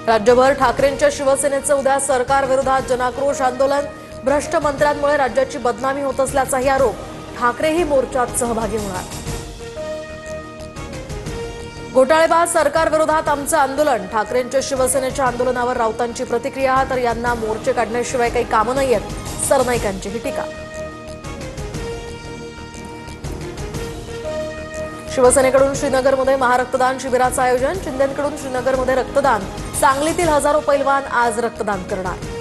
राज्यभर ठाकरेंच्या शिवसेनेचं उद्या सरकार विरोधात जनाक्रोश आंदोलन। भ्रष्ट मंत्र्यांमुळे राज्याची बदनामी होत असल्याचाही आरोप। ठाकरेही मोर्चात सहभागी होणार। घोटाळेबाज सरकार विरोधात आमचं आंदोलन। ठाकरेंच्या शिवसेनेच्या आंदोलनावर राऊतांची प्रतिक्रिया। तर यांना मोर्चे काढण्याशिवाय काही कामं नाहीयेत, सरनाईकांची ही टीका। शिवसेनेकडून श्रीनगरमध्ये महारक्तदान शिबिराचं आयोजन। शिंदेंकडून श्रीनगरमध्ये रक्तदान। सांगलीतील हजारो पैलवान आज रक्तदान करणार।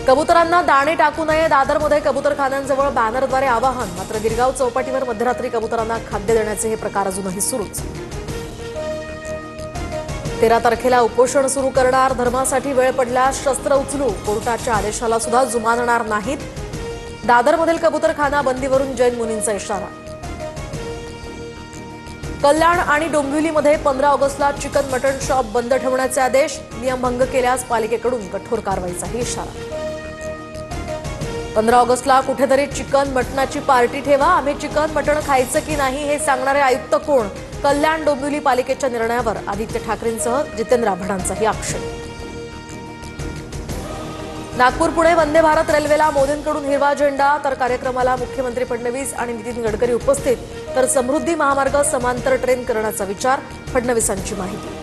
कबुतरांना दाणे टाकू नये, दादरमध्ये कबुतरखान्यांजवळ बॅनरद्वारे आवाहन। मात्र गिरगाव चौपाटीवर मध्यरात्री कबुतरांना खाद्य देण्याचे हे प्रकार अजूनही सुरूच। 13 तारखेला उपोषण सुरू करणार। धर्मासाठी वेळ पडल्यास शस्त्र उचलू, कोर्टाच्या आदेशाला सुद्धा जुमानणार नाहीत। दादरमधील कबुतरखाना बंदीवरून जैन मुनींचा इशारा। कल्याण आणि डोंबिवलीमध्ये 15 ऑगस्टला चिकन मटण शॉप बंद ठेवण्याचे आदेश। नियमभंग केल्यास पालिकेकडून कठोर कारवाईचाही इशारा। 15 ऑगस्टला कुठेतरी चिकन मटणाची पार्टी ठेवा। आम्ही चिकन मटण खायचं की नाही हे सांगणारे आयुक्त कोण? कल्याण डोंबिवली पालिकेच्या निर्णयावर आदित्य ठाकरेंसह जितेंद्र आव्हाडांचाही आक्षेप। नागपूर पुणे वंदे भारत रेल्वेला मोदींकडून हिरवा झेंडा। तर कार्यक्रमाला मुख्यमंत्री फडणवीस आणि नितीन गडकरी उपस्थित। तर समृद्धी महामार्ग समांतर ट्रेन करण्याचा विचार, फडणवीसांची माहिती।